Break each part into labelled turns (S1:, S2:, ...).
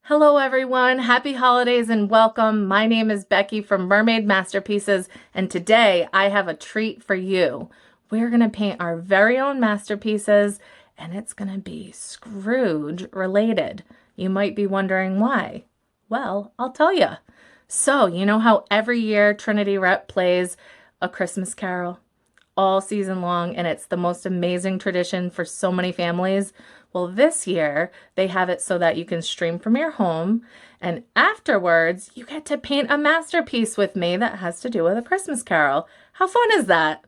S1: Hello everyone, happy holidays and welcome. My name is Becky from Mermaid Masterpieces, and today I have a treat for you. We're gonna paint our very own masterpieces, and it's gonna be Scrooge related. You might be wondering why. Well, I'll tell you. So, you know how every year Trinity Rep plays A Christmas Carol all season long, and it's the most amazing tradition for so many families? Well, this year they have it so that you can stream from your home, and afterwards you get to paint a masterpiece with me that has to do with A Christmas Carol. How fun is that?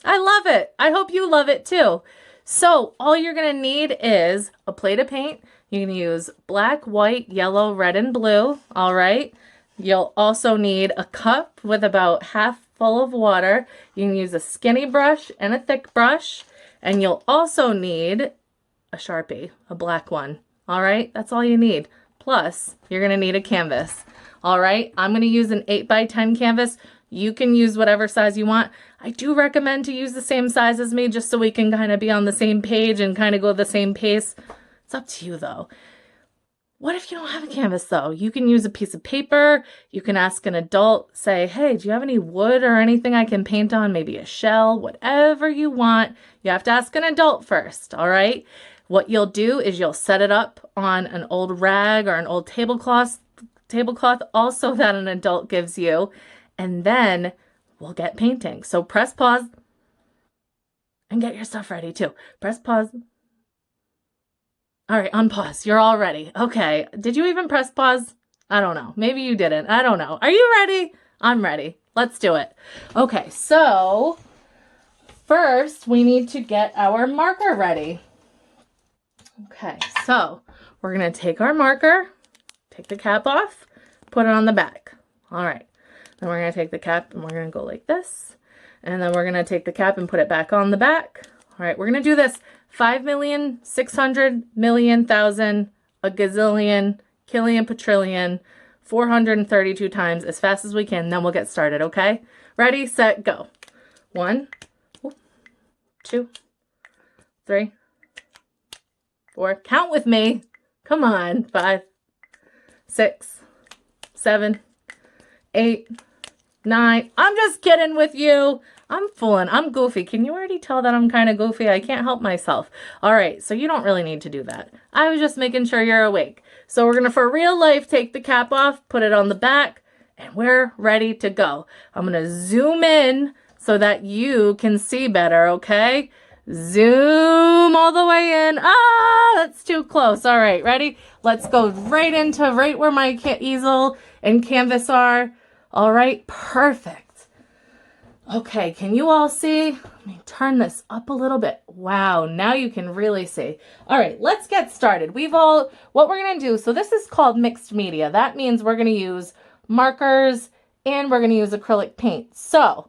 S1: I love it. I hope you love it too. So all you're gonna need is a plate of paint. You can use black, white, yellow, red, and blue. All right. You'll also need a cup with about half full of water. You can use a skinny brush and a thick brush, and you'll also need a Sharpie, a black one. All right, that's all you need. Plus, you're gonna need a canvas. All right, I'm gonna use an 8x10 canvas. You can use whatever size you want. I do recommend to use the same size as me just so we can kind of be on the same page and kind of go the same pace. It's up to you though. What if you don't have a canvas though? You can use a piece of paper. You can ask an adult, say, hey, do you have any wood or anything I can paint on? Maybe a shell, whatever you want. You have to ask an adult first, all right? What you'll do is you'll set it up on an old rag or an old tablecloth also that an adult gives you, and then we'll get painting. So press pause and get your stuff ready too. Press pause. All right, unpause. You're all ready. Okay. Did you even press pause? I don't know. Maybe you didn't. I don't know. Are you ready? I'm ready. Let's do it. Okay, so first we need to get our marker ready. Okay, so we're going to take our marker, take the cap off, put it on the back. All right. Then we're going to take the cap and we're going to go like this. And then we're going to take the cap and put it back on the back. All right, we're going to do this 5,600,000,000,000, a gazillion, killion, patrillion, 432 times as fast as we can. Then we'll get started, okay? Ready, set, go. 1, 2, 3, 4. Count with me. Come on. 5, 6, 7, 8, 9. I'm just kidding with you. I'm fooling. I'm goofy. Can you already tell that I'm kind of goofy? I can't help myself. All right, so you don't really need to do that. I was just making sure you're awake. So we're going to, for real life, take the cap off, put it on the back, and we're ready to go. I'm going to zoom in so that you can see better, okay? Zoom all the way in. Ah, that's too close. All right, ready? Let's go right where my easel and canvas are. All right, perfect. Okay, can you all see? Let me turn this up a little bit. Wow, now you can really see. All right, let's get started. What we're gonna do, so this is called mixed media. That means we're gonna use markers and we're gonna use acrylic paint. So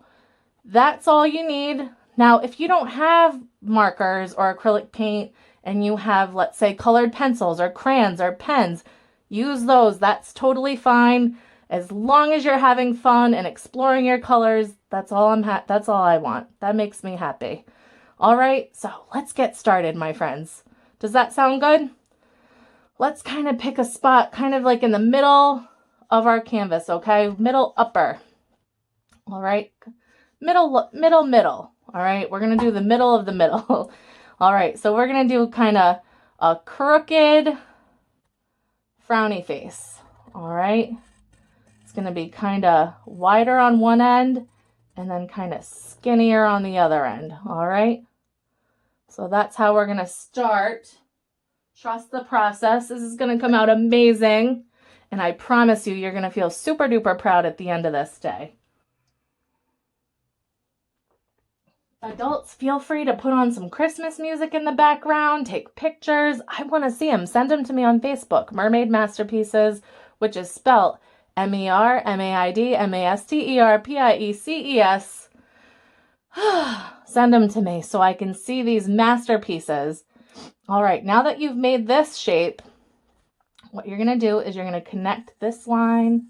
S1: that's all you need. Now, if you don't have markers or acrylic paint and you have, let's say, colored pencils or crayons or pens, use those. That's totally fine. As long as you're having fun and exploring your colors, that's all I want. That makes me happy. All right, so let's get started, my friends. Does that sound good? Let's kind of pick a spot kind of like in the middle of our canvas, okay? Middle upper. All right, middle. All right, we're going to do the middle of the middle. All right, so we're going to do kind of a crooked, frowny face. All right, it's going to be kind of wider on one end and then kind of skinnier on the other end. All right, so that's how we're going to start. Trust the process. This is going to come out amazing. And I promise you, you're going to feel super duper proud at the end of this day. Adults, feel free to put on some Christmas music in the background, take pictures. I want to see them. Send them to me on Facebook, Mermaid Masterpieces, which is spelled MERMAID MASTERPIECES. Send them to me so I can see these masterpieces. All right, now that you've made this shape, what you're going to do is you're going to connect this line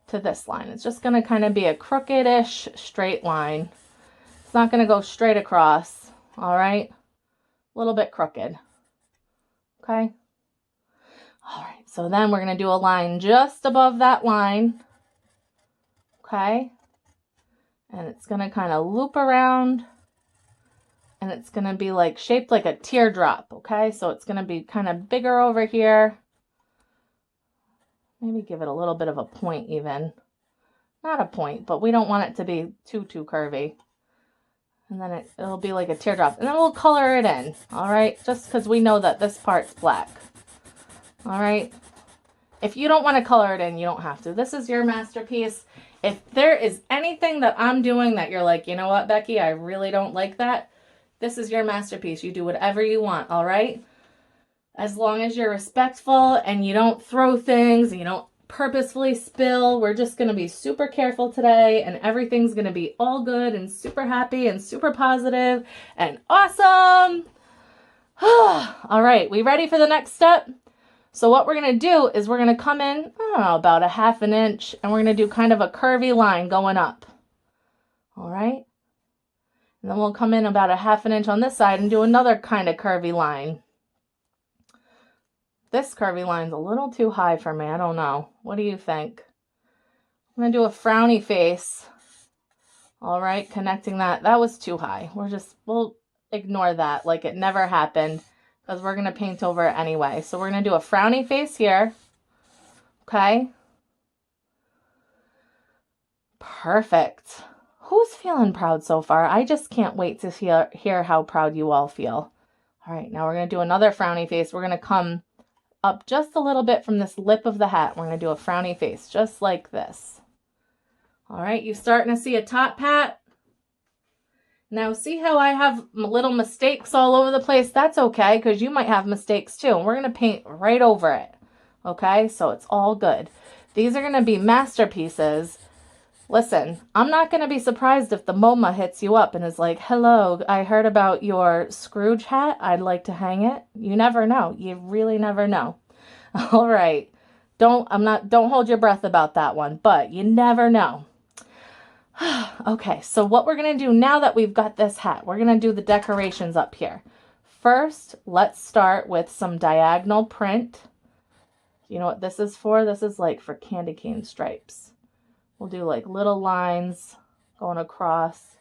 S1: to this line. It's just going to kind of be a crooked-ish straight line. It's not going to go straight across, all right? A little bit crooked, okay? All right, so So then we're going to do a line just above that line. Okay. And it's going to kind of loop around. And it's going to be like shaped like a teardrop. Okay. So it's going to be kind of bigger over here. Maybe give it a little bit of a point even. Not a point, but we don't want it to be too curvy. And then it'll be like a teardrop. And then we'll color it in. All right. Just because we know that this part's black. All right. If you don't want to color it in, you don't have to. This is your masterpiece. If there is anything that I'm doing that you're like, you know what, Becky, I really don't like that. This is your masterpiece. You do whatever you want. All right. As long as you're respectful and you don't throw things and you don't purposefully spill. We're just going to be super careful today and everything's going to be all good and super happy and super positive and awesome. All right, we ready for the next step? So what we're going to do is we're going to come in, I don't know, about 1/2 inch, and we're going to do kind of a curvy line going up. All right. And then we'll come in about 1/2 inch on this side and do another kind of curvy line. This curvy line's a little too high for me. I don't know. What do you think? I'm going to do a frowny face. All right, connecting that. That was too high. We'll ignore that like it never happened because we're going to paint over it anyway. So we're going to do a frowny face here. Okay. Perfect. Who's feeling proud so far? I just can't wait to hear how proud you all feel. All right, now we're going to do another frowny face. We're going to come up just a little bit from this lip of the hat. We're going to do a frowny face just like this. All right, you starting to see a top hat? Now see how I have little mistakes all over the place? That's okay, because you might have mistakes too. And we're going to paint right over it. Okay, so it's all good. These are going to be masterpieces. Listen, I'm not going to be surprised if the MoMA hits you up and is like, hello, I heard about your Scrooge hat. I'd like to hang it. You never know. You really never know. All right. Don't hold your breath about that one, but you never know. Okay, so what we're going to do now that we've got this hat, we're going to do the decorations up here. First, let's start with some diagonal print. You know what this is for? This is like for candy cane stripes. We'll do like little lines going across.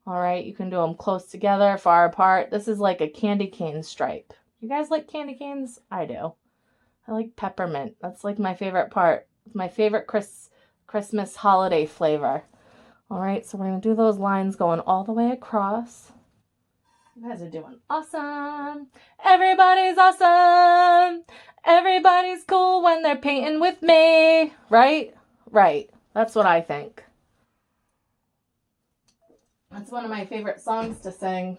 S1: All right, you can do them close together, far apart. This is like a candy cane stripe. You guys like candy canes? I do. I like peppermint. That's like my favorite part. It's my favorite Christmas holiday flavor. All right, so we're going to do those lines going all the way across. You guys are doing awesome. Everybody's awesome. Everybody's cool when they're painting with me. Right? Right. That's what I think. That's one of my favorite songs to sing.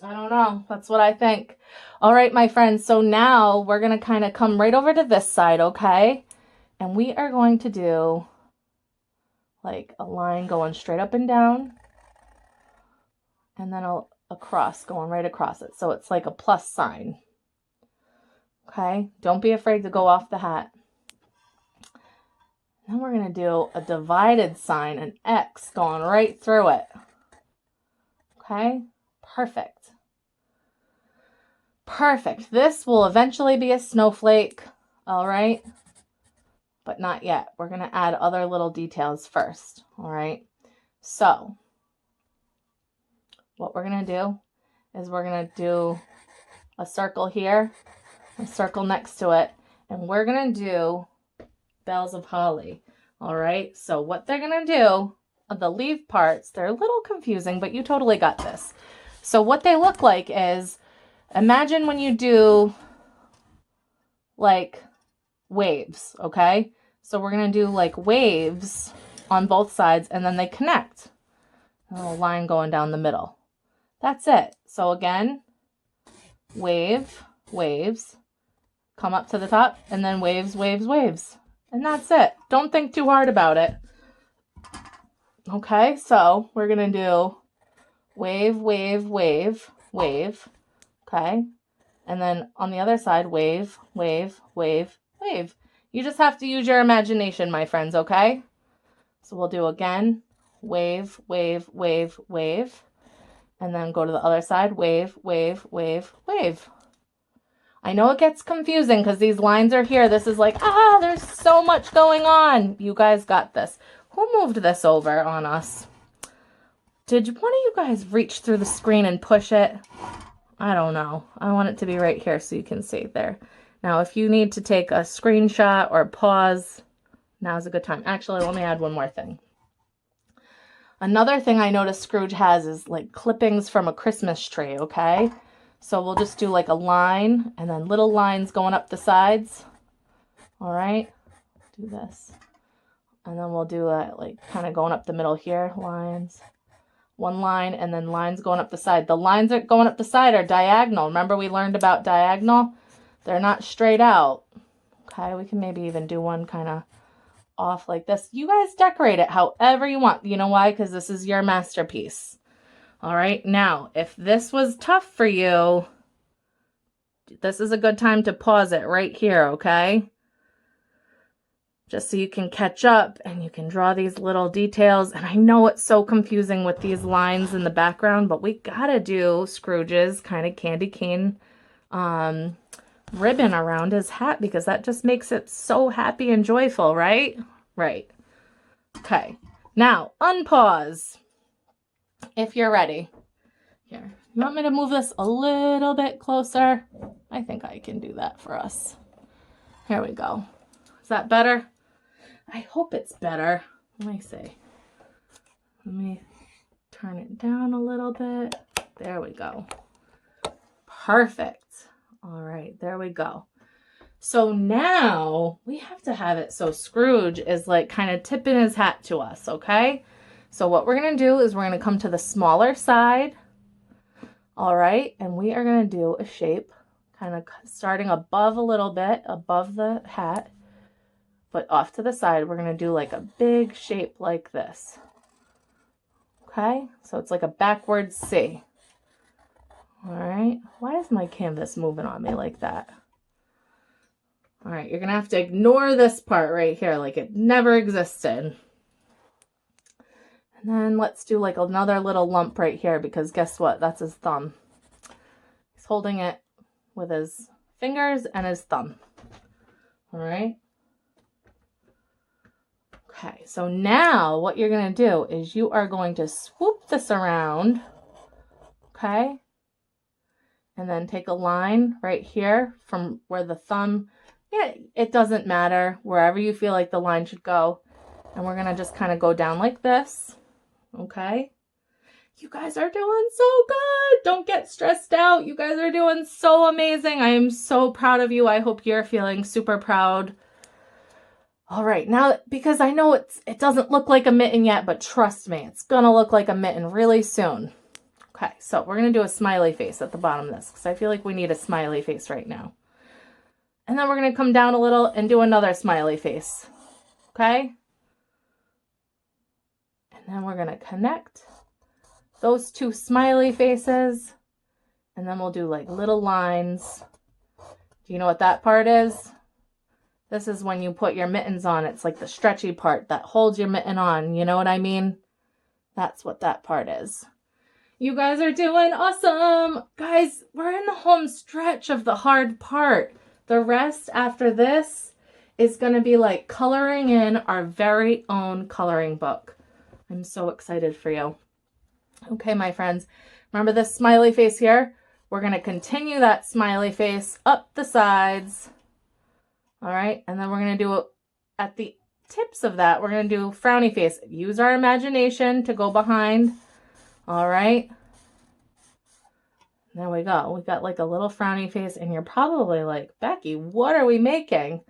S1: I don't know. That's what I think. All right, my friends. So now we're going to kind of come right over to this side, okay? And we are going to do like a line going straight up and down. And then a cross going right across it. So it's like a plus sign. Okay? Don't be afraid to go off the hat. Then we're going to do a divided sign, an X going right through it. Okay, perfect. Perfect. This will eventually be a snowflake, all right? But not yet. We're going to add other little details first, all right? So, what we're going to do is we're going to do a circle here, a circle next to it, and we're going to do bells of holly. All right, so what they're gonna do, the leaf parts, they're a little confusing, but you totally got this. So what they look like is, imagine when you do like waves, okay? So we're gonna do like waves on both sides and then they connect. A little line going down the middle. That's it. So again, wave, waves, come up to the top, and then waves, waves, waves. And that's it. Don't think too hard about it. Okay, so we're going to do wave, wave, wave, wave. Okay. And then on the other side, wave, wave, wave, wave. You just have to use your imagination, my friends, okay? So we'll do again, wave, wave, wave, wave. And then go to the other side, wave, wave, wave, wave. I know it gets confusing because these lines are here. This is like, there's so much going on. You guys got this. Who moved this over on us? Did one of you guys reach through the screen and push it? I don't know. I want it to be right here so you can see it there. Now, if you need to take a screenshot or pause, now's a good time. Actually, let me add one more thing. Another thing I noticed Scrooge has is like clippings from a Christmas tree, okay? So we'll just do like a line and then little lines going up the sides. All right, do this. And then we'll do like kind of going up the middle here, lines. One line and then lines going up the side. The lines that going up the side are diagonal. Remember we learned about diagonal? They're not straight out. Okay, we can maybe even do one kind of off like this. You guys decorate it however you want. You know why? Because this is your masterpiece. All right, now, if this was tough for you, this is a good time to pause it right here, okay? Just so you can catch up and you can draw these little details. And I know it's so confusing with these lines in the background, but we gotta do Scrooge's kind of candy cane ribbon around his hat because that just makes it so happy and joyful, right? Right. Okay. Now, unpause if you're ready. Here, you want me to move this a little bit closer? I think I can do that for us. Here we go. Is that better? I hope it's better. Let me see. Let me turn it down a little bit. There we go. Perfect. All right, there we go. So now we have to have it so Scrooge is like kind of tipping his hat to us, okay? So what we're going to do is we're going to come to the smaller side. All right, and we are going to do a shape kind of starting above a little bit, above the hat, but off to the side. We're going to do like a big shape like this. Okay, so it's like a backwards C. All right, why is my canvas moving on me like that? All right, you're gonna have to ignore this part right here like it never existed. And then let's do like another little lump right here because guess what? That's his thumb. He's holding it with his fingers and his thumb. All right. Okay, so now what you're gonna do is you are going to swoop this around, okay? And then take a line right here from where the thumb, it doesn't matter, wherever you feel like the line should go. And we're going to just kind of go down like this, okay? You guys are doing so good. Don't get stressed out. You guys are doing so amazing. I am so proud of you. I hope you're feeling super proud. All right, now, because I know it doesn't look like a mitten yet, but trust me, it's going to look like a mitten really soon. Okay, so we're going to do a smiley face at the bottom of this because I feel like we need a smiley face right now. And then we're going to come down a little and do another smiley face. Okay? And then we're going to connect those two smiley faces. And then we'll do like little lines. Do you know what that part is? This is when you put your mittens on. It's like the stretchy part that holds your mitten on. You know what I mean? That's what that part is. You guys are doing awesome. Guys, we're in the home stretch of the hard part. The rest after this is going to be like coloring in our very own coloring book. I'm so excited for you. Okay, my friends, remember this smiley face here? We're going to continue that smiley face up the sides. All right, and then we're going to do at the tips of that, we're going to do frowny face. Use our imagination to go behind. All right. There we go. We've got like a little frowny face and you're probably like, Becky, what are we making?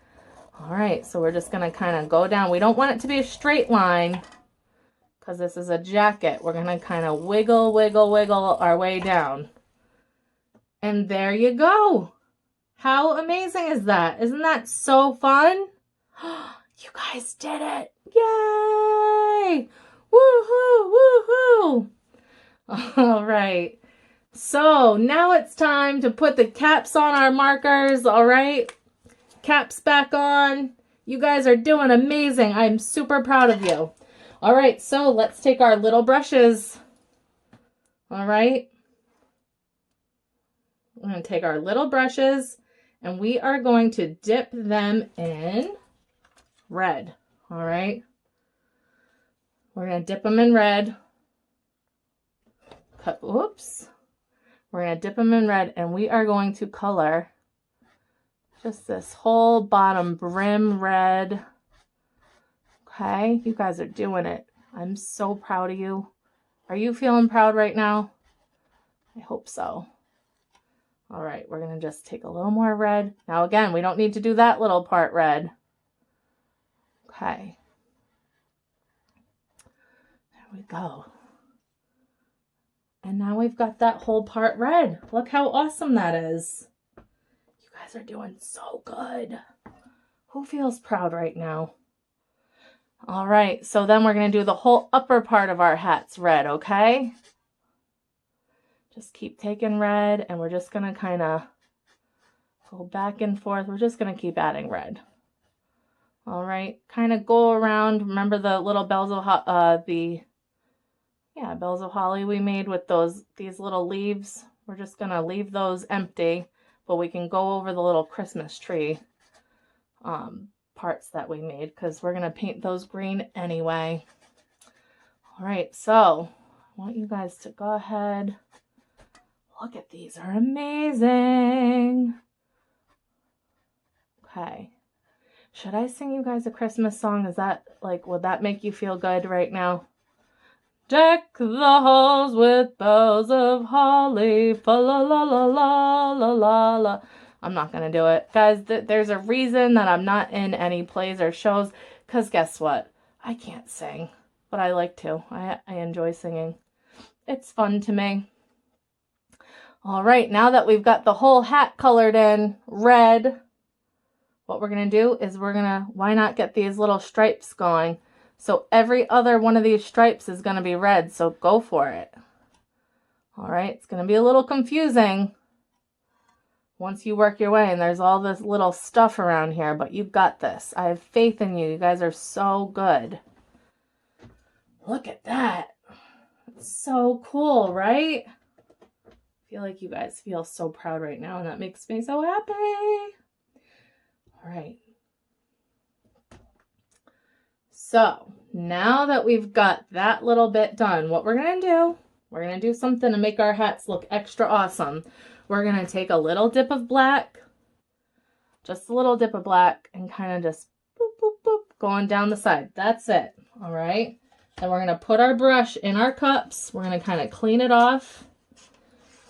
S1: All right. So we're just going to kind of go down. We don't want it to be a straight line because this is a jacket. We're going to kind of wiggle, wiggle, wiggle our way down. And there you go. How amazing is that? Isn't that so fun? You guys did it. Yay. Woohoo, woohoo. All right, so now it's time to put the caps on our markers, all right? Caps back on. You guys are doing amazing. I'm super proud of you. All right, so let's take our little brushes, all right? We're going to take our little brushes and we are going to dip them in red. All right. We're going to dip them in red. Oops. We're going to dip them in red, and we are going to color just this whole bottom brim red. Okay, you guys are doing it. I'm so proud of you. Are you feeling proud right now? I hope so. All right, we're going to just take a little more red. Now again, we don't need to do that little part red. Okay. There we go. And now we've got that whole part red. Look how awesome that is. You guys are doing so good. Who feels proud right now? All right, so then we're going to do the whole upper part of our hats red, okay? Just keep taking red, and we're just going to kind of go back and forth. We're just going to keep adding red. All right, kind of go around. Remember the little bells of bells of holly we made with these little leaves? We're just going to leave those empty, but we can go over the little Christmas tree parts that we made because we're going to paint those green anyway. All right, so I want you guys to go ahead. Look at these, are amazing. Okay. Should I sing you guys a Christmas song? Is that would that make you feel good right now? Deck the halls with boughs of holly, fa la la la la la la la. I'm not going to do it. Guys, there's a reason that I'm not in any plays or shows, because guess what? I can't sing, but I like to. I enjoy singing. It's fun to me. All right, now that we've got the whole hat colored in red, what we're going to do is why not get these little stripes going? So every other one of these stripes is going to be red, so go for it. All right, it's going to be a little confusing once you work your way, and there's all this little stuff around here, but you've got this. I have faith in you. You guys are so good. Look at that. It's so cool, right? I feel like you guys feel so proud right now, and that makes me so happy. All right. So now that we've got that little bit done, what we're going to do something to make our hats look extra awesome. We're going to take a little dip of black, just a little dip of black, and kind of just boop, boop, boop, going down the side. That's it. All right. Then we're going to put our brush in our cups. We're going to kind of clean it off.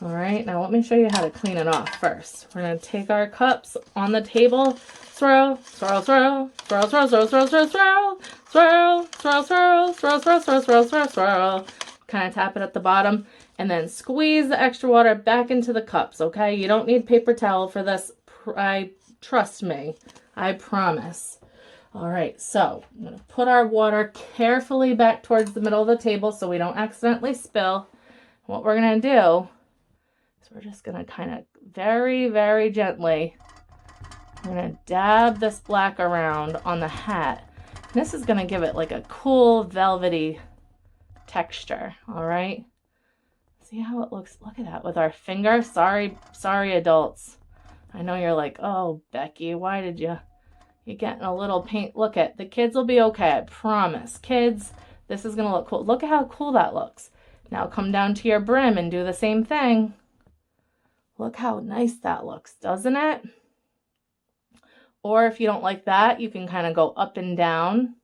S1: All right. Now let me show you how to clean it off first. We're going to take our cups on the table, swirl, swirl, swirl, swirl, swirl, swirl, swirl, swirl, swirl, swirl, swirl, swirl, swirl, swirl, swirl, swirl, swirl, swirl. Kind of tap it at the bottom. And then squeeze the extra water back into the cups, okay? You don't need paper towel for this. Trust me. I promise. All right, so I'm going to put our water carefully back towards the middle of the table so we don't accidentally spill. What we're going to do is we're just going to kind of very, very gently, we're going to dab this black around on the hat. And this is going to give it like a cool velvety texture, all right? See how it looks? Look at that with our finger. Sorry, adults. I know you're like, oh, Becky, why did you're getting a little paint. Look at, the kids will be okay. I promise. Kids, this is going to look cool. Look at how cool that looks. Now come down to your brim and do the same thing. Look how nice that looks, doesn't it? Or if you don't like that, you can kind of go up and down.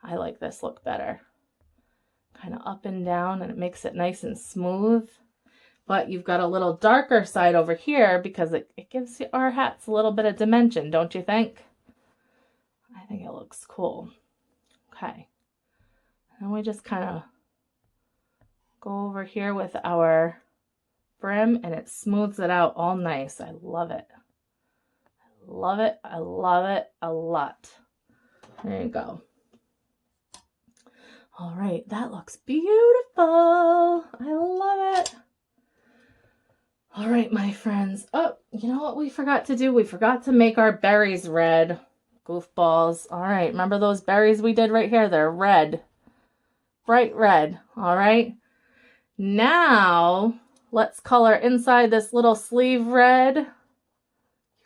S1: I like this look better. Kind of up and down, and it makes it nice and smooth. But you've got a little darker side over here because it gives our hats a little bit of dimension, don't you think? I think it looks cool. Okay. And we just kind of go over here with our brim, and it smooths it out all nice. I love it. I love it. I love it a lot. There you go. All right, that looks beautiful. I love it. All right, my friends. Oh, you know what we forgot to do? We forgot to make our berries red. Goofballs. All right, remember those berries we did right here? They're red. Bright red. All right. Now, let's color inside this little sleeve red. You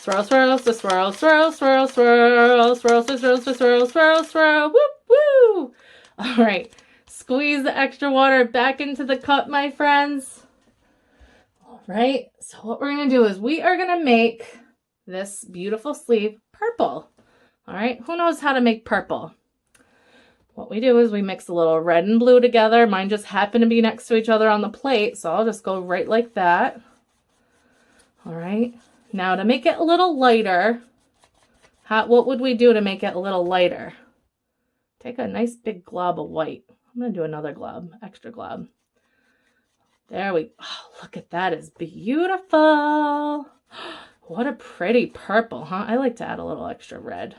S1: Swirl, swirl, swirl, swirl, swirl, swirl, swirl, swirl, swirl, swirl, swirl, swirl, whoop, woo. All right, squeeze the extra water back into the cup, my friends. All right, so what we're gonna do is we are gonna make this beautiful sleeve purple. All right, who knows how to make purple? What we do is we mix a little red and blue together. Mine just happen to be next to each other on the plate, so I'll just go right like that. All right. Now to make it a little lighter, what would we do to make it a little lighter? Take a nice big glob of white. I'm going to do another glob, extra glob. There we go. Oh, look at that. It's beautiful. What a pretty purple, huh? I like to add a little extra red.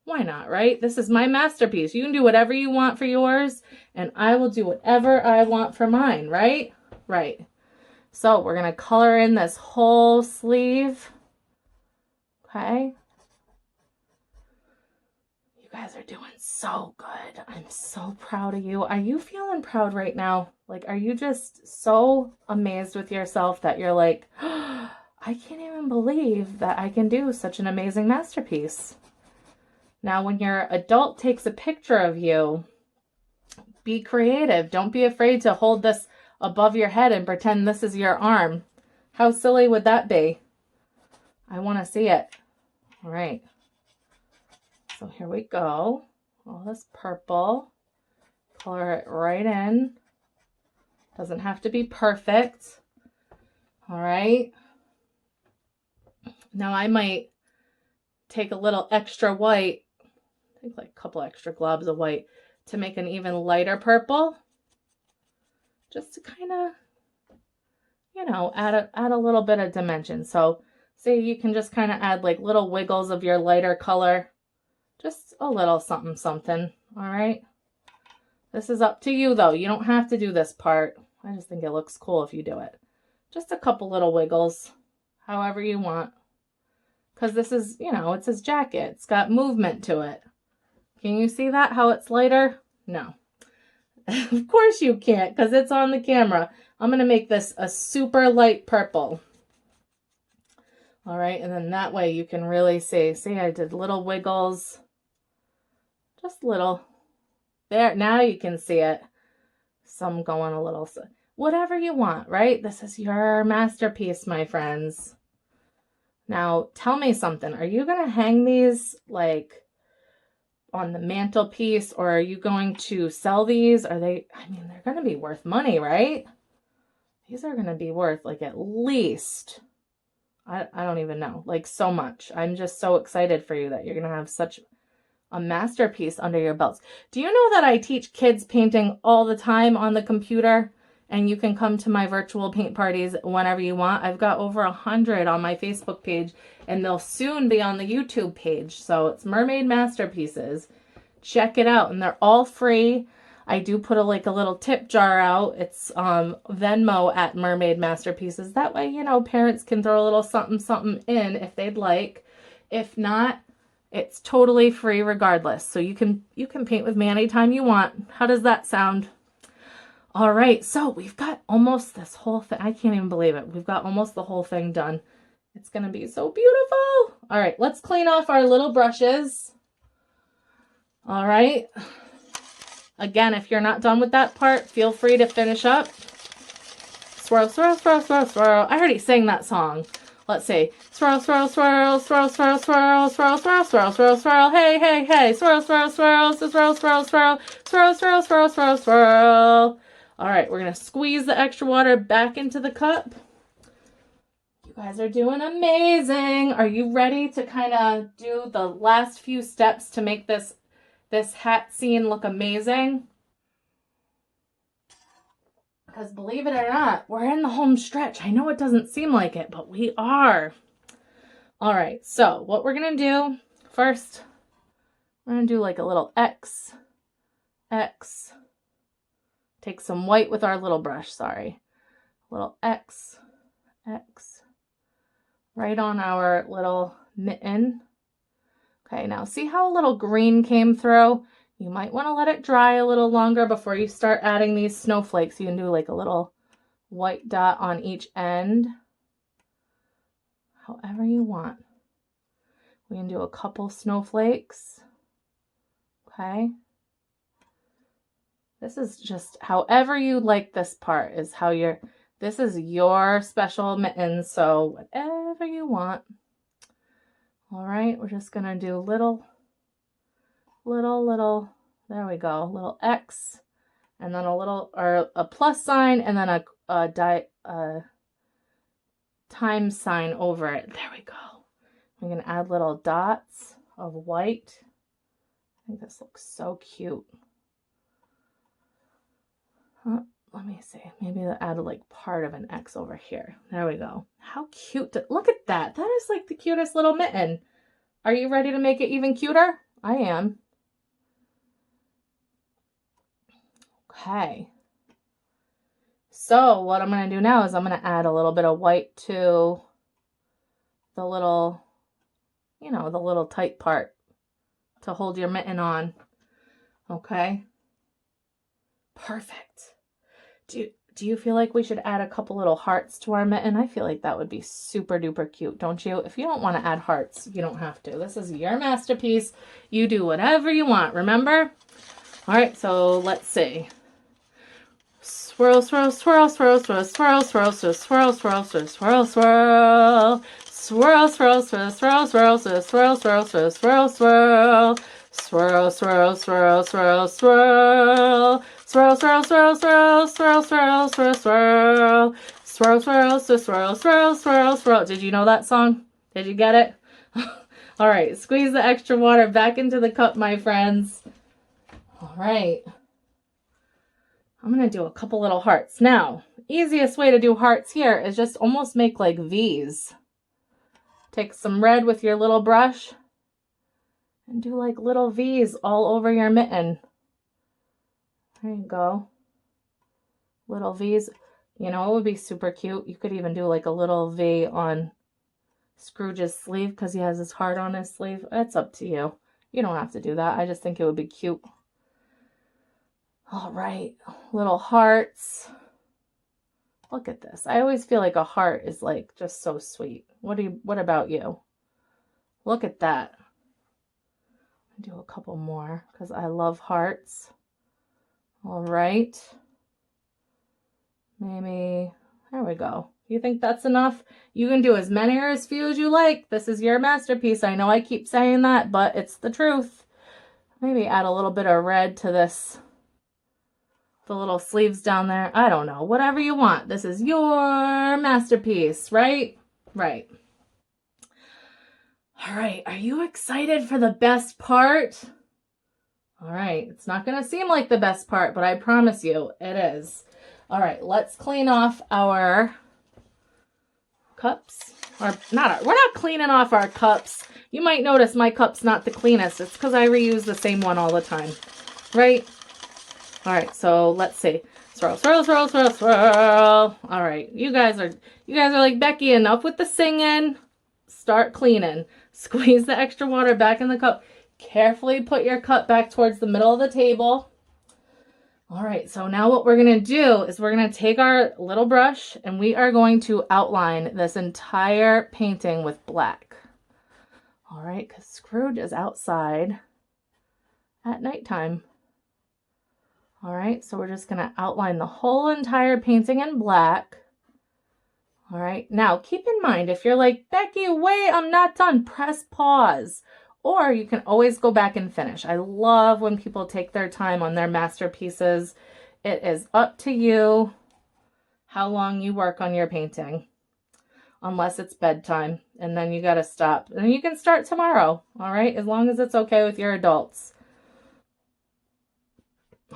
S1: Why not, right? This is my masterpiece. You can do whatever you want for yours, and I will do whatever I want for mine, right? Right. So we're going to color in this whole sleeve. Okay. You guys are doing so good. I'm so proud of you. Are you feeling proud right now? Like, are you just so amazed with yourself that you're like, oh, I can't even believe that I can do such an amazing masterpiece. Now, when your adult takes a picture of you, be creative. Don't be afraid to hold this above your head and pretend this is your arm. How silly would that be? I want to see it. All right. So here we go. All this purple. Color it right in. Doesn't have to be perfect. All right. Now I might take a little extra white. I think like a couple extra globs of white to make an even lighter purple. Just to kind of, you know, add a little bit of dimension. So see, you can just kind of add like little wiggles of your lighter color. Just a little something, something. All right. This is up to you though. You don't have to do this part. I just think it looks cool if you do it. Just a couple little wiggles, however you want. Because this is, you know, it's his jacket. It's got movement to it. Can you see that, how it's lighter? No. Of course you can't, because it's on the camera. I'm going to make this a super light purple. All right, and then that way you can really see. See, I did little wiggles. Just little. There, now you can see it. Some going a little, whatever you want, right? This is your masterpiece, my friends. Now, tell me something. Are you going to hang these, like, on the mantelpiece, or are you going to sell these? Are they, I mean, they're going to be worth money, right? These are going to be worth like at least, I don't even know, like so much. I'm just so excited for you that you're going to have such a masterpiece under your belts. Do you know that I teach kids painting all the time on the computer? And you can come to my virtual paint parties whenever you want. I've got over 100 on my Facebook page, and they'll soon be on the YouTube page. So it's Mermaid Masterpieces. Check it out, and they're all free. I do put a little tip jar out. It's Venmo at Mermaid Masterpieces. That way, you know, parents can throw a little something, something in if they'd like. If not, it's totally free regardless. So you can paint with me anytime you want. How does that sound? All right, so we've got almost this whole thing. I can't even believe it. We've got almost the whole thing done. It's going to be so beautiful. All right, let's clean off our little brushes. All right. Again, if you're not done with that part, feel free to finish up. Swirl, swirl, swirl, swirl, swirl. I already sang that song. Let's see. Swirl, swirl, swirl, swirl, swirl, swirl, swirl, swirl, swirl, swirl, swirl. Hey, hey, hey. Swirl, swirl, swirl, swirl, swirl, swirl, swirl, swirl, swirl, swirl, swirl. All right, we're going to squeeze the extra water back into the cup. You guys are doing amazing. Are you ready to kind of do the last few steps to make this hat scene look amazing? Because believe it or not, we're in the home stretch. I know it doesn't seem like it, but we are. All right, so what we're going to do first, we're going to do like a little X. Take some white with our little brush, sorry. Little X. Right on our little mitten. Okay, now see how a little green came through? You might want to let it dry a little longer before you start adding these snowflakes. You can do like a little white dot on each end. However you want. We can do a couple snowflakes. Okay. This is just however you like this part is how this is your special mittens, so whatever you want. All right, we're just gonna do little, there we go, little X, and then a little, or a plus sign, and then a times sign over it. There we go. We're gonna add little dots of white. I think this looks so cute. Let me see. Maybe I'll add like part of an X over here. There we go. How cute. Look at that. That is like the cutest little mitten. Are you ready to make it even cuter? I am. Okay. So what I'm going to do now is I'm going to add a little bit of white to the little, you know, the little tight part to hold your mitten on. Okay. Perfect. Do you feel like we should add a couple little hearts to our mitten? I feel like that would be super duper cute, don't you? If you don't want to add hearts, you don't have to. This is your masterpiece. You do whatever you want, remember? All right, so let's see. Swirl, swirl, swirl, swirl, swirl, swirl, swirl, swirl, swirl, swirl, swirl, swirl, swirl. Swirl, swirl, swirl, swirl, swirl, swirl, swirl, swirl, swirl, swirl, swirl. Swirl, swirl, swirl, swirl, swirl. Swirl, swirl, swirl, swirl, swirl, swirl, swirl, swirl. Swirl, swirl, swirl, swirl, swirl, swirl. Did you know that song? Did you get it? All right, squeeze the extra water back into the cup, my friends. All right. I'm going to do a couple little hearts. Now, easiest way to do hearts here is just almost make like V's. Take some red with your little brush and do like little V's all over your mitten. There you go. Little V's. You know, it would be super cute. You could even do like a little V on Scrooge's sleeve because he has his heart on his sleeve. It's up to you. You don't have to do that. I just think it would be cute. All right, little hearts. Look at this. I always feel like a heart is like just so sweet. What about you? Look at that. I'll do a couple more because I love hearts. All right. Maybe, there we go. You think that's enough? You can do as many or as few as you like. This is your masterpiece. I know I keep saying that, but it's the truth. Maybe add a little bit of red to this. The little sleeves down there. I don't know. Whatever you want. This is your masterpiece, right? Right. All right. Are you excited for the best part? All right. It's not going to seem like the best part, but I promise you it is. All right. Let's clean off our cups. Or not. We're not cleaning off our cups. You might notice my cup's not the cleanest. It's because I reuse the same one all the time. Right? All right, so let's see. Swirl, swirl, swirl, swirl, swirl. All right, you guys are like, Becky, enough with the singing. Start cleaning. Squeeze the extra water back in the cup. Carefully put your cup back towards the middle of the table. All right, so now what we're going to do is we're going to take our little brush and we are going to outline this entire painting with black. All right, because Scrooge is outside at nighttime. All right, so we're just going to outline the whole entire painting in black. All right, now keep in mind, if you're like, Becky, wait, I'm not done, press pause. Or you can always go back and finish. I love when people take their time on their masterpieces. It is up to you how long you work on your painting, unless it's bedtime, and then you got to stop. And you can start tomorrow, all right, as long as it's okay with your adults.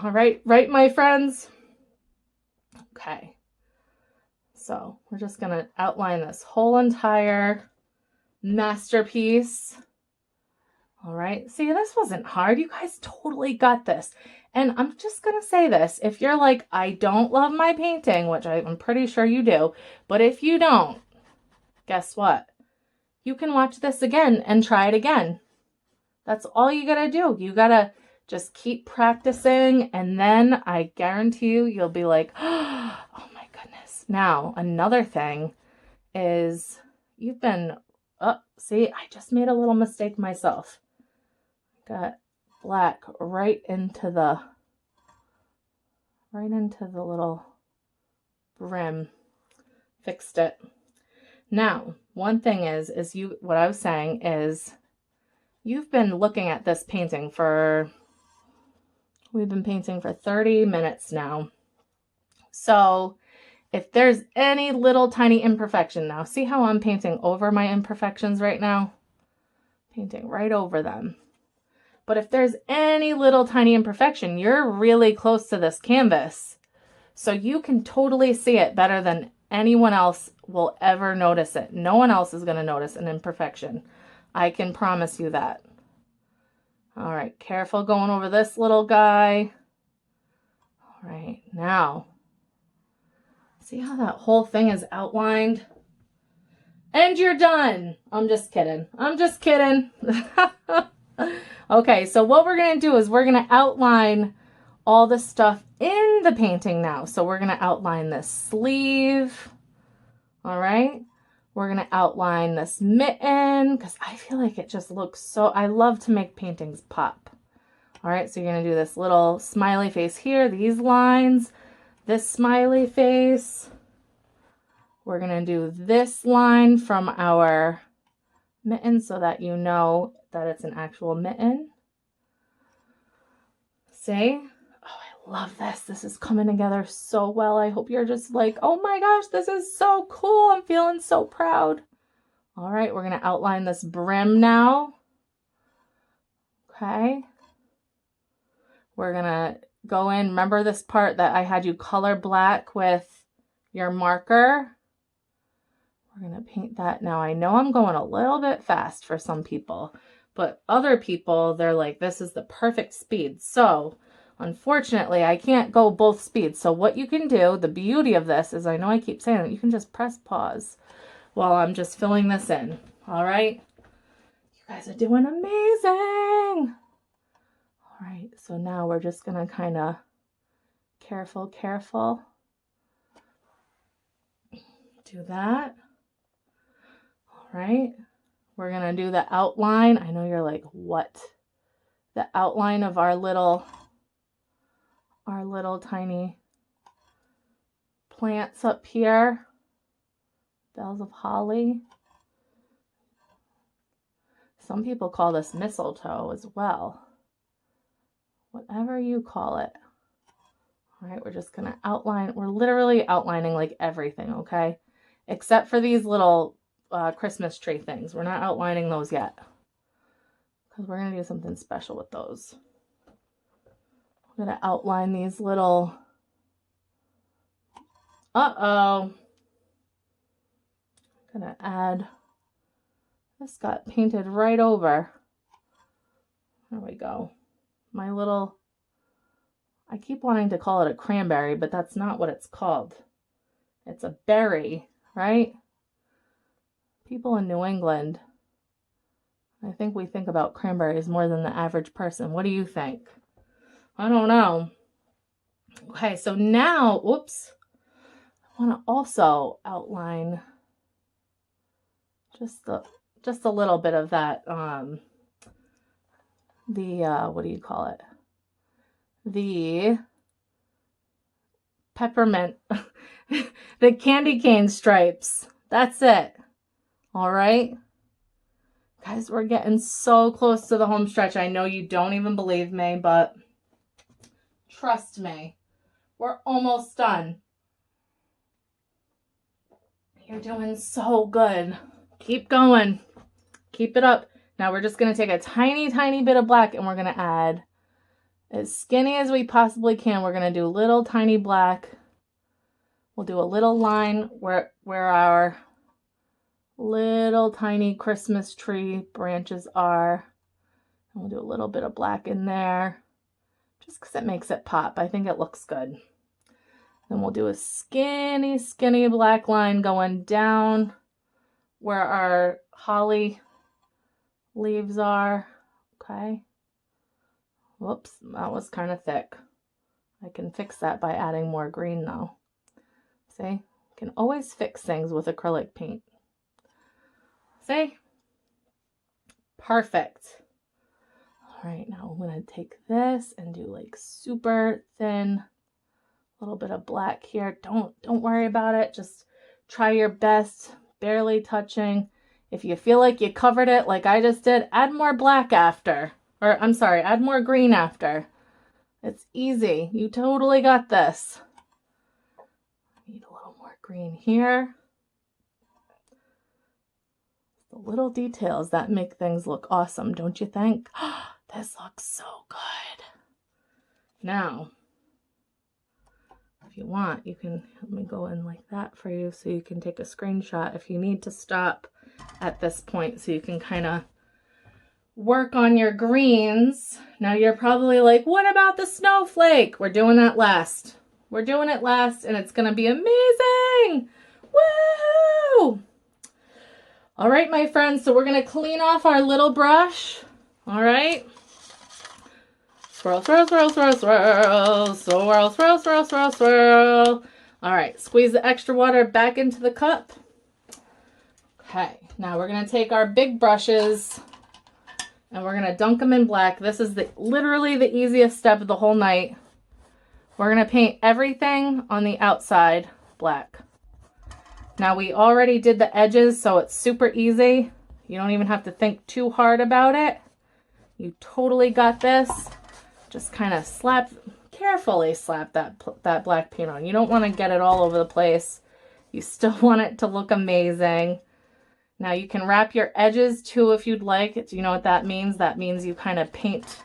S1: All right, right, my friends? Okay. So we're just going to outline this whole entire masterpiece. All right. See, this wasn't hard. You guys totally got this. And I'm just going to say this. If you're like, I don't love my painting, which I'm pretty sure you do, but if you don't, guess what? You can watch this again and try it again. That's all you got to do. You got to just keep practicing, and then I guarantee you'll be like, oh my goodness. Now, another thing is you've been Oh, see, I just made a little mistake myself. Got black right into the little brim. Fixed it. Now, one thing is what I was saying is you've been looking at this painting we've been painting for 30 minutes now. So if there's any little tiny imperfection now, see how I'm painting over my imperfections right now? Painting right over them. But if there's any little tiny imperfection, you're really close to this canvas. So you can totally see it better than anyone else will ever notice it. No one else is going to notice an imperfection. I can promise you that. All right, careful going over this little guy. All right, now, see how that whole thing is outlined? And you're done. I'm just kidding. I'm just kidding. Okay, so what we're going to do is we're going to outline all the stuff in the painting now. So we're going to outline this sleeve. All right. We're going to outline this mitten because I feel like it just looks so, I love to make paintings pop. All right. So you're going to do this little smiley face here, these lines, this smiley face. We're going to do this line from our mitten so that you know that it's an actual mitten. See? Oh, I love this. This is coming together so well. I hope you're just like, oh my gosh, this is so cool. I'm feeling so proud. All right, we're going to outline this brim now. Okay. We're going to go in. Remember this part that I had you color black with your marker? We're going to paint that. Now, I know I'm going a little bit fast for some people, but other people, they're like, this is the perfect speed. So, unfortunately, I can't go both speeds. So what you can do, the beauty of this is, I know I keep saying that, you can just press pause while I'm just filling this in. All right? You guys are doing amazing. All right, so now we're just going to kind of careful. Do that. All right. We're going to do the outline. I know you're like, what? The outline of our little tiny plants up here. Bells of holly. Some people call this mistletoe as well. Whatever you call it. All right, we're just going to outline. We're literally outlining like everything, okay? Except for these little Christmas tree things. We're not outlining those yet. Because we're going to do something special with those. I'm going to outline these little... Uh-oh. I'm going to add... This got painted right over. There we go. My little... I keep wanting to call it a cranberry, but that's not what it's called. It's a berry, right? People in New England, I think we think about cranberries more than the average person. What do you think? I don't know. Okay, so now, whoops, I want to also outline just a little bit of that, what do you call it? The peppermint, the candy cane stripes. That's it. All right. Guys, we're getting so close to the home stretch. I know you don't even believe me, but trust me, we're almost done. You're doing so good. Keep going. Keep it up. Now we're just going to take a tiny, tiny bit of black and we're going to add as skinny as we possibly can. We're going to do little tiny black. We'll do a little line where our little tiny Christmas tree branches are. And we'll do a little bit of black in there just because it makes it pop. I think it looks good. Then we'll do a skinny, skinny black line going down where our holly leaves are. Okay. Whoops, that was kind of thick. I can fix that by adding more green though. See, you can always fix things with acrylic paint. See, Perfect. All right, now I'm going to take this and do like super thin, a little bit of black here. Don't worry about it. Just try your best, barely touching. If you feel like you covered it like I just did, add more black after. Or I'm sorry, add more green after. It's easy. You totally got this. Need a little more green here. The little details that make things look awesome, don't you think? This looks so good. Now, if you want, you can, let me go in like that for you so you can take a screenshot if you need to stop at this point so you can kind of work on your greens. Now you're probably like, what about the snowflake? We're doing that last. We're doing it last and it's going to be amazing. Woo! All right, my friends, so we're going to clean off our little brush. All right. Swirl, swirl, swirl, swirl, swirl, swirl, swirl, swirl, swirl, swirl. All right, squeeze the extra water back into the cup. Okay, now we're gonna take our big brushes and we're gonna dunk them in black. This is literally the easiest step of the whole night. We're gonna paint everything on the outside black. Now we already did the edges, so it's super easy. You don't even have to think too hard about it. You totally got this. Just kind of carefully slap that black paint on. You don't want to get it all over the place. You still want it to look amazing. Now you can wrap your edges too if you'd like. Do you know what that means? That means you kind of paint.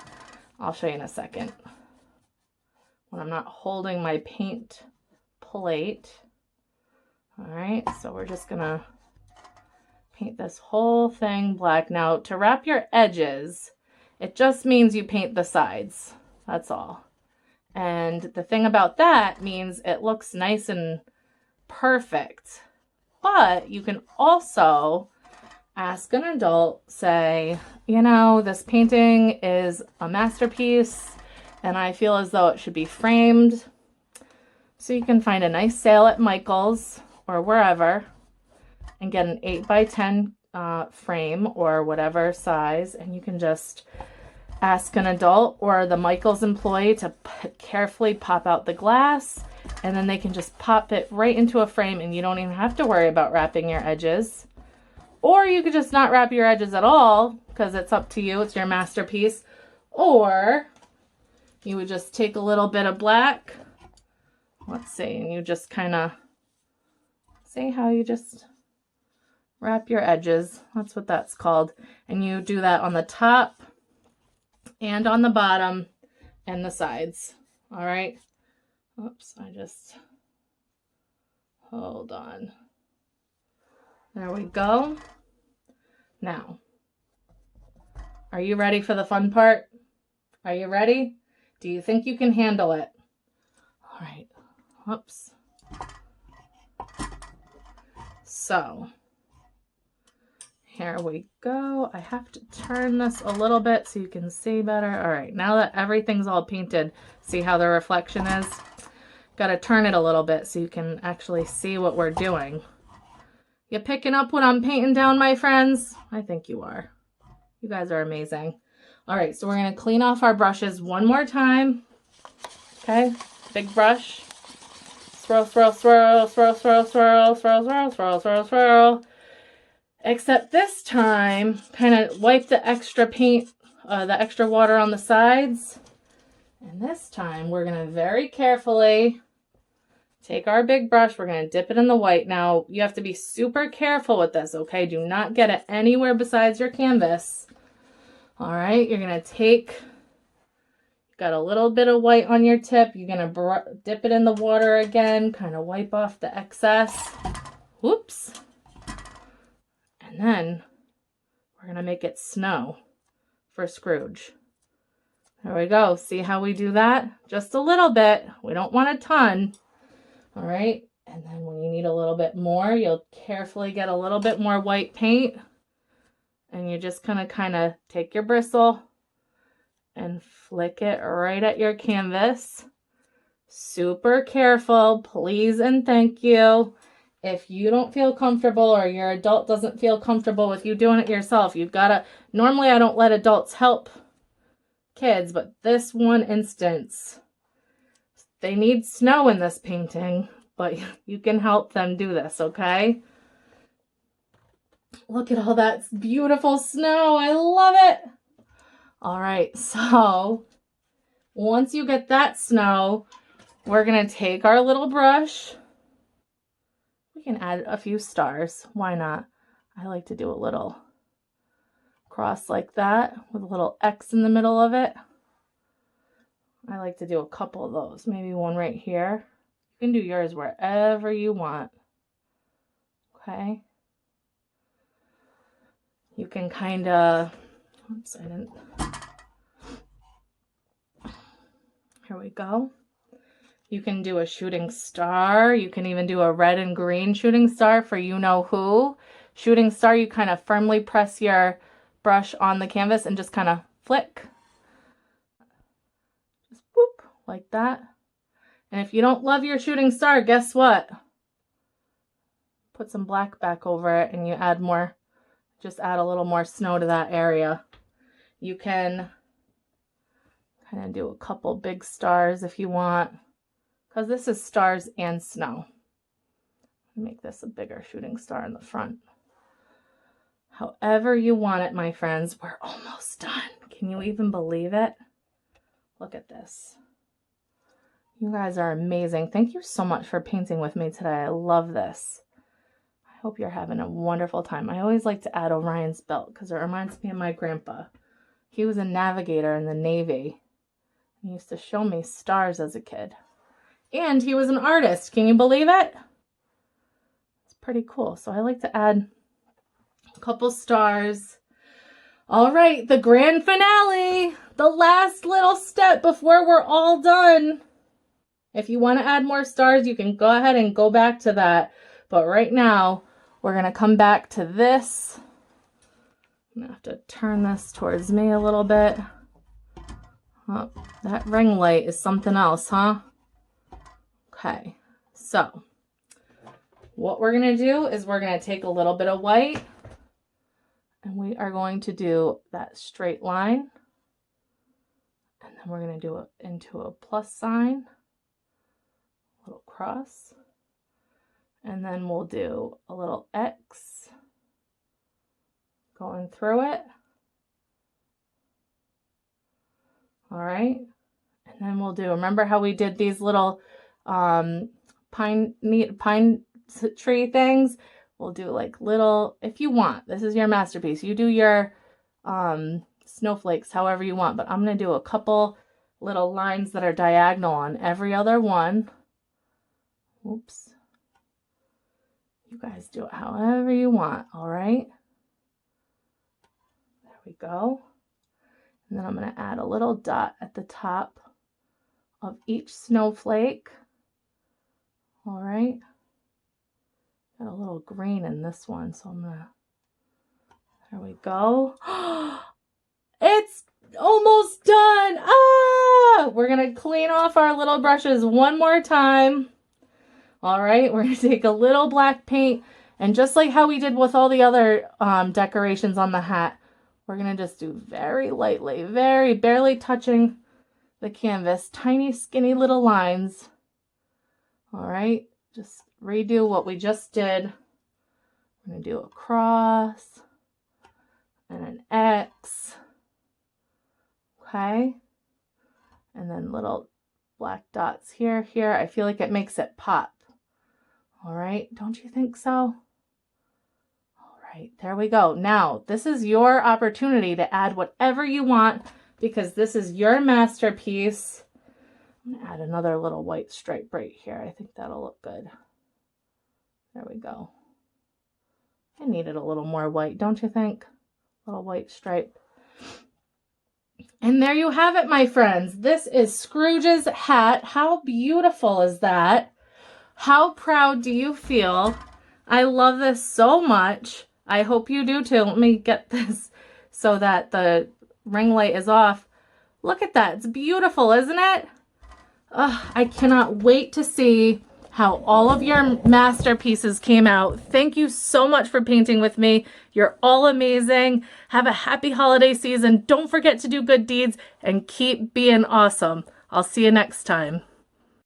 S1: I'll show you in a second. When I'm not holding my paint plate. All right, so we're just gonna paint this whole thing black. Now to wrap your edges, it just means you paint the sides. That's all. And the thing about that means it looks nice and perfect. But you can also ask an adult, say, you know, this painting is a masterpiece and I feel as though it should be framed. So you can find a nice sale at Michael's or wherever and get an 8x10 frame or whatever size, and you can just ask an adult or the Michael's employee to carefully pop out the glass, and then they can just pop it right into a frame and you don't even have to worry about wrapping your edges. Or you could just not wrap your edges at all because it's up to you. It's your masterpiece. Or you would just take a little bit of black. Let's see, and you just kind of see how you just wrap your edges. That's what that's called. And you do that on the top and on the bottom and the sides. All right. Oops, hold on. There we go. Now, are you ready for the fun part? Are you ready? Do you think you can handle it? All right. Whoops. So, here we go. I have to turn this a little bit so you can see better. All right, now that everything's all painted, see how the reflection is? Got to turn it a little bit so you can actually see what we're doing. You picking up what I'm painting down, my friends? I think you are. You guys are amazing. All right, so we're going to clean off our brushes one more time. Okay, big brush. Swirl, swirl, swirl, swirl, swirl, swirl, swirl, swirl, swirl, swirl, swirl. Except this time, kind of wipe the extra paint, the extra water on the sides. And this time, we're going to very carefully take our big brush. We're going to dip it in the white. Now, you have to be super careful with this, okay? Do not get it anywhere besides your canvas. All right, you're going to take, got a little bit of white on your tip. You're going to dip it in the water again, kind of wipe off the excess. Whoops. And then we're going to make it snow for Scrooge. There we go. See how we do that? Just a little bit. We don't want a ton. All right. And then when you need a little bit more, you'll carefully get a little bit more white paint. And you're just going to kind of take your bristle and flick it right at your canvas. Super careful, please and thank you. if you don't feel comfortable or your adult doesn't feel comfortable with you doing it yourself, you've got to, normally I don't let adults help kids, but this one instance, they need snow in this painting, but you can help them do this, okay? Look at all that beautiful snow. I love it. All right, so once you get that snow, we're going to take our little brush. We can add a few stars. Why not? I like to do a little cross like that with a little X in the middle of it. I like to do a couple of those, maybe one right here. You can do yours wherever you want. Okay. You can kind of, oops, I didn't. Here we go. You can do a shooting star. You can even do a red and green shooting star for you know who. Shooting star, you kind of firmly press your brush on the canvas and just kind of flick. Just whoop, like that. And if you don't love your shooting star, guess what? Put some black back over it and you add more, just add a little more snow to that area. You can kind of do a couple big stars if you want, because this is stars and snow. Make this a bigger shooting star in the front. However you want it, my friends. We're almost done. Can you even believe it? Look at this. You guys are amazing. Thank you so much for painting with me today. I love this. I hope you're having a wonderful time. I always like to add Orion's belt because it reminds me of my grandpa. He was a navigator in the Navy. He used to show me stars as a kid. And he was an artist. Can you believe it? It's pretty cool. So I like to add a couple stars. All right, the grand finale. The last little step before we're all done. If you want to add more stars, you can go ahead and go back to that. But right now, we're going to come back to this. I'm going to have to turn this towards me a little bit. Oh, that ring light is something else, huh? Okay, so what we're going to do is we're going to take a little bit of white and we are going to do that straight line. And then we're going to do it into a plus sign, a little cross. And then we'll do a little X going through it. All right. And then we'll do, remember how we did these little pine tree things? We'll do like little, if you want, this is your masterpiece. You do your snowflakes however you want, but I'm going to do a couple little lines that are diagonal on every other one. Oops. You guys do it however you want, all right? There we go. And then I'm going to add a little dot at the top of each snowflake. All right. Got a little green in this one, so I'm going to, there we go. It's almost done. Ah! We're going to clean off our little brushes one more time. All right, we're going to take a little black paint, and just like how we did with all the other decorations on the hat, we're going to just do very lightly, very barely touching the canvas, tiny skinny little lines. All right, just redo what we just did. I'm going to do a cross and an X. Okay, and then little black dots here, here. I feel like it makes it pop. All right, don't you think so? All right, there we go. Now, this is your opportunity to add whatever you want because this is your masterpiece. I'm going to add another little white stripe right here. I think that'll look good. There we go. I needed a little more white, don't you think? A little white stripe. And there you have it, my friends. This is Scrooge's hat. How beautiful is that? How proud do you feel? I love this so much. I hope you do too. Let me get this so that the ring light is off. Look at that. It's beautiful, isn't it? I cannot wait to see how all of your masterpieces came out. Thank you so much for painting with me. You're all amazing. Have a happy holiday season. Don't forget to do good deeds and keep being awesome. I'll see you next time.